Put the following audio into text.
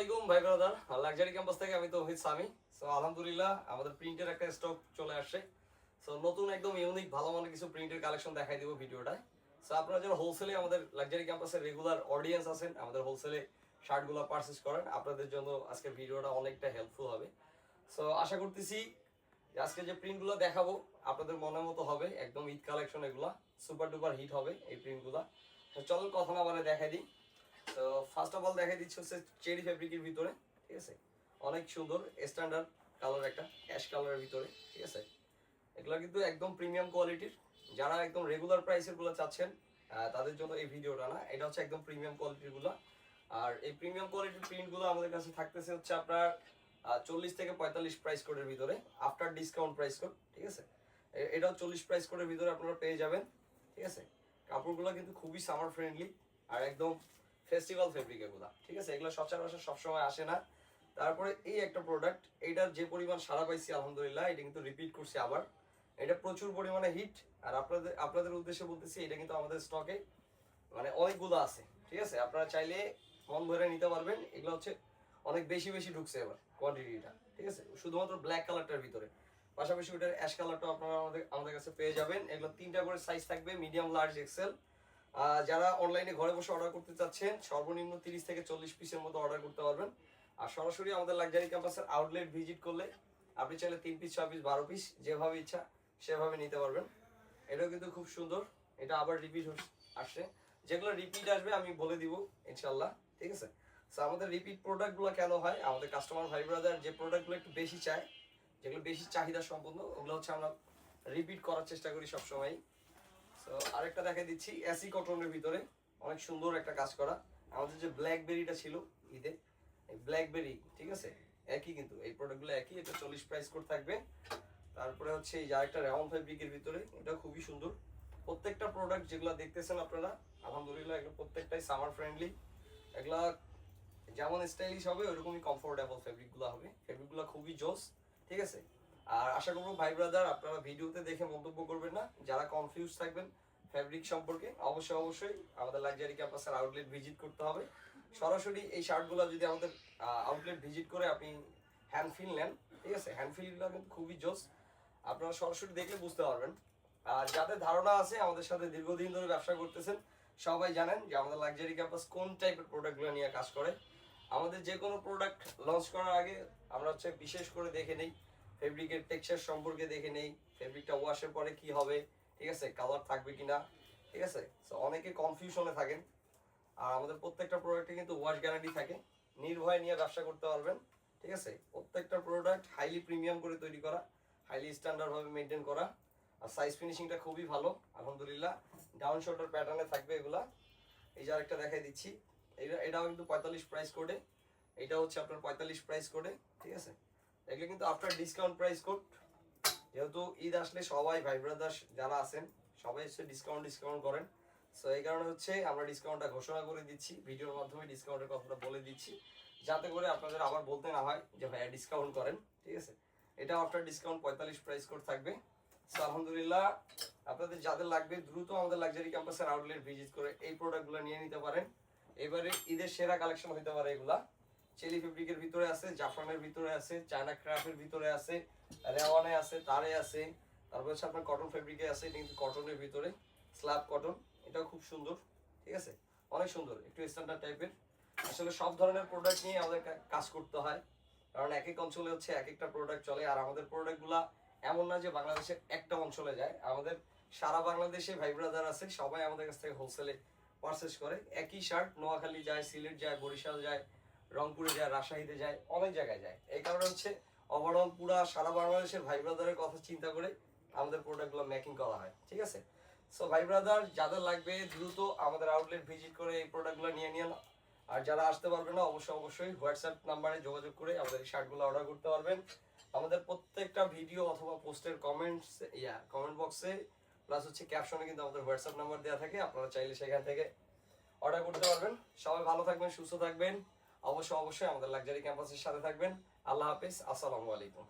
আলাইকুম ভাই brother, luxury campus থেকে আমি তৌহিদ সামি। সো আলহামদুলিল্লাহ আমাদের প্রিন্টের একটা স্টক চলে আসছে। সো নতুন একদম ইউনিক ভালো মানের কিছু প্রিন্টের কালেকশন দেখাই দিব ভিডিওটায়। সো আপনারা যারা হোলসেলে আমাদের লাক্সারি ক্যাম্পাসের রেগুলার অডিয়েন্স আছেন, আমাদের হোলসেলে শার্টগুলো পারচেজ করেন, আপনাদের জন্য আজকের ভিডিওটা অনেকটা হেল্পফুল হবে। সো আশা করতেছি আজকে যে প্রিন্টগুলো দেখাবো আপনাদের মনের মতো হবে, একদম ঈদ কালেকশন, এগুলা সুপার ডুপার হিট হবে এই প্রিন্টগুলো। চলুন কথা না বলে দেখাই দিই। তো ফার্স্ট অফ অল দেখাই দিচ্ছি হচ্ছে চেরি ফেব্রিকের ভিতরে, ঠিক আছে, অনেক সুন্দর স্ট্যান্ডার্ড কালার, একটা অ্যাশ কালারের ভিতরে, ঠিক আছে। এগুলো কিন্তু একদম প্রিমিয়াম কোয়ালিটির, যারা একদম রেগুলার প্রাইসের গুলো চাচ্ছেন তাদের জন্য এই ভিডিওটা না, এটা হচ্ছে একদম প্রিমিয়াম কোয়ালিটির গুলো। আর এই প্রিমিয়াম কোয়ালিটির প্রিন্টগুলো আমাদের কাছে থাকতেছে হচ্ছে আপনার 40 থেকে 45 প্রাইস কোডের ভিতরে, আফটার ডিসকাউন্ট প্রাইস কোড, ঠিক আছে। এটাও 40 প্রাইস কোডের ভিতরে আপনারা পেয়ে যাবেন, ঠিক আছে। কাপড়গুলো কিন্তু খুবই সামার ফ্রেন্ডলি আর একদম ফেস্টিভ্যাল ফেব্রিক এগুলা, ঠিক আছে। এগুলো সচরাচর সবসময় আসে না। তারপরে এই একটা প্রোডাক্ট, এইটার যে পরিমাণ সারা পাইছি আলহামদুলিল্লাহ, এটা কিন্তু রিপিট করছি আবার, এটা প্রচুর পরিমাণে হিট। আর আপনাদের উদ্দেশ্যে বলতেছি, এটা কিন্তু আমাদের স্টকে মানে অনেকগুলো আছে, ঠিক আছে। আপনারা চাইলে মন ভরে নিতে পারবেন। এগুলো হচ্ছে অনেক বেশি বেশি ঢুকছে এবার কোয়ান্টিটিটা, ঠিক আছে, শুধুমাত্র ব্ল্যাক কালারটার ভিতরে। পাশাপাশি ওটার অ্যাশ কালারটাও আপনারা আমাদের কাছে পেয়ে যাবেন। এগুলো 3টা করে সাইজ থাকবে, মিডিয়াম, লার্জ, এক্সেল। যারা অনলাইনে ঘরে বসে অর্ডার করতে চাচ্ছেন সর্বনিম্ন 30 থেকে 40 পিসের মতো অর্ডার করতে পারবেন। আর সরাসরি আমাদের লাক্সারি ক্যাম্পাসের আউটলেট ভিজিট করলে আপনি চাইলে 3 পিস, 6 পিস, 12 পিস যেভাবে ইচ্ছা সেভাবে নিতে পারবেন। এটাও কিন্তু খুব সুন্দর, এটা আবার রিপিট আসছে। যেগুলো রিপিট আসবে আমি বলে দিব ইনশাল্লাহ, ঠিক আছে। সো আমাদের রিপিট প্রোডাক্টগুলো কেন হয়, আমাদের কাস্টমার ভাই ব্রাদার যে প্রোডাক্টগুলো একটু বেশি চায়, যেগুলো বেশি চাহিদা সম্পন্ন, ওগুলো হচ্ছে আমরা রিপিট করার চেষ্টা করি সবসময়। সো আরেকটা দেখাই দিচ্ছি এসি কটনের ভিতরে, অনেক সুন্দর একটা কাজ করা। আমাদের যে ব্ল্যাকবেরিটা ছিল ঈদে, এই ব্ল্যাকবেরি, ঠিক আছে, একই কিন্তু এই প্রোডাক্টগুলো একই। এটা 40 প্রাইস কোড থাকবে। তারপরে হচ্ছে এই যে আরেকটা রাউন্ড ফেব্রিকের ভিতরে, এটা খুবই সুন্দর। প্রত্যেকটা প্রোডাক্ট যেগুলো দেখতেছেন আপনারা আলহামদুলিল্লাহ এগুলো প্রত্যেকটাই সামার ফ্রেন্ডলি। এগুলা যেমন স্টাইলিশ হবে ওইরকমই কমফোর্টেবল ফেব্রিকগুলো হবে। ফেব্রিকগুলো খুবই জোস, ঠিক আছে। আর আশা করবো ভাই ব্রাদার আপনারা ভিডিওতে দেখে মন্তব্য করবেন না। যারা কনফিউজ থাকবেন ফেব্রিক সম্পর্কে, অবশ্যই আমাদের লাক্সারি ক্যাম্পাসের আউটলেট ভিজিট করতে হবে। সরাসরি এই শার্টগুলো যদি আমাদের আউটলেট ভিজিট করে আপনি হ্যান্ড ফিল নেন, ঠিক আছে, হ্যান্ড ফিলগুলো কিন্তু খুবই জোস, আপনারা সরাসরি দেখলে বুঝতে পারবেন। আর যাদের ধারণা আছে আমাদের সাথে দীর্ঘদিন ধরে ব্যবসা করতেছেন, সবাই জানেন যে আমাদের লাক্সারি ক্যাম্পাস কোন টাইপের প্রোডাক্টগুলো নিয়ে কাজ করে। আমাদের যে কোনো প্রোডাক্ট লঞ্চ করার আগে আমরা হচ্ছে বিশেষ করে দেখে নেই ফেব্রিকের টেক্সচার সম্পর্কে, দেখে নেই ফেব্রিকটা ওয়াশের পরে কি হবে, ঠিক আছে, কালার থাকবে কিনা, ঠিক আছে। সো অনেকে কনফিউশনে থাকেন। আর আমাদের প্রত্যেকটা প্রোডাক্টে কিন্তু ওয়াশ গ্যারান্টি থাকে, নির্ভয় নিয়ে ব্যবসা করতে পারবেন, ঠিক আছে। প্রত্যেকটা প্রোডাক্ট হাইলি প্রিমিয়াম করে তৈরি করা, হাইলি স্ট্যান্ডার্ড ভাবে মেনটেন করা। আর সাইজ ফিনিশিংটা খুবই ভালো আলহামদুলিল্লাহ। ডাউন শোল্ডার প্যাটার্নে থাকবে এগুলা। এই যে আরেকটা দেখাই দিচ্ছি, এটাও কিন্তু 45 প্রাইস কোডে, এটা হচ্ছে আপনার 45 প্রাইস কোডে, ঠিক আছে। এগুলো কিন্তু আফটার ডিসকাউন্ট প্রাইস কোড, যেহেতু ঈদ আসলে সবাই ভাই ব্রাদার যারা আছেন সবাই হচ্ছে ডিসকাউন্ট করেন। সো এই কারণে হচ্ছে আমরা ডিসকাউন্টটা ঘোষণা করে দিচ্ছি, ভিডিওর মাধ্যমে ডিসকাউন্টের কথাটা বলে দিচ্ছি, যাতে করে আপনাদের আবার বলতে না হয় যে ভাইয়া ডিসকাউন্ট করেন, ঠিক আছে। এটা আফটার ডিসকাউন্ট 45 প্রাইস কোড থাকবে। সো আলহামদুলিল্লাহ আপনাদের যাদের লাগবে দ্রুত আমাদের লাক্সারি ক্যাম্পাসের আউটলেট ভিজিট করে এই প্রোডাক্টগুলো নিয়ে নিতে পারেন। এবারে ঈদের সেরা কালেকশন হতে পারে এগুলা। চেলি ফেব্রিকের ভিতরে আছে, জাফরানের ভিতরে আছে, চায়না ক্রাফের ভিতরে আছে, রেওয়ানে আছে, তারে আছে, তারপর হচ্ছে আপনার কটন ফেব্রিকে আছে, এটা কিন্তু কটনের ভিতরে, স্ল্যাব কটন, এটাও খুব সুন্দর, ঠিক আছে, অনেক সুন্দর, একটু স্ট্যান্ডার্ড টাইপের। আসলে সব ধরনের প্রোডাক্ট নিয়ে আমাদের কাজ করতে হয়, কারণ এক এক অঞ্চলে হচ্ছে এক একটা প্রোডাক্ট চলে। আর আমাদের প্রোডাক্টগুলা এমন না যে বাংলাদেশের একটা অঞ্চলে যায়, আমাদের সারা বাংলাদেশে ভাই ব্রাদার আছে, সবাই আমাদের কাছ থেকে হোলসেলে পারচেস করে। একই শার্ট নোয়াখালী যায়, সিলেট যায়, বরিশাল যায়, রংপুরে যায়, রাজশাহীতে যায়, অনেক জায়গায় যায়। এই কারণে হচ্ছে ওভারঅল পুরা সারা বাংলাদেশের ভাই ব্রাদারের কথা চিন্তা করে আমাদের প্রোডাক্টগুলো মেকিং করা হয়, ঠিক আছে। সো ভাই ব্রাদার যাদের লাগবে দ্রুত আমাদের আউটলেট ভিজিট করে এই প্রোডাক্টগুলো নিয়ে নিন। আর যারা আসতে পারবে না অবশ্যই হোয়াটসঅ্যাপ নাম্বারে যোগাযোগ করে আমাদের এই শার্টগুলো অর্ডার করতে পারবেন। আমাদের প্রত্যেকটা ভিডিও অথবা পোস্টের কমেন্ট বক্সে প্লাস হচ্ছে ক্যাপশনে কিন্তু আমাদের হোয়াটসঅ্যাপ নাম্বার দেওয়া থাকে, আপনারা চাইলে সেখান থেকে অর্ডার করতে পারবেন। সবাই ভালো থাকবেন, সুস্থ থাকবেন, অবশ্যই আমাদের লাক্সারি ক্যাম্পাসের সাথে থাকবেন। আল্লাহ হাফেজ, আসসালামু আলাইকুম।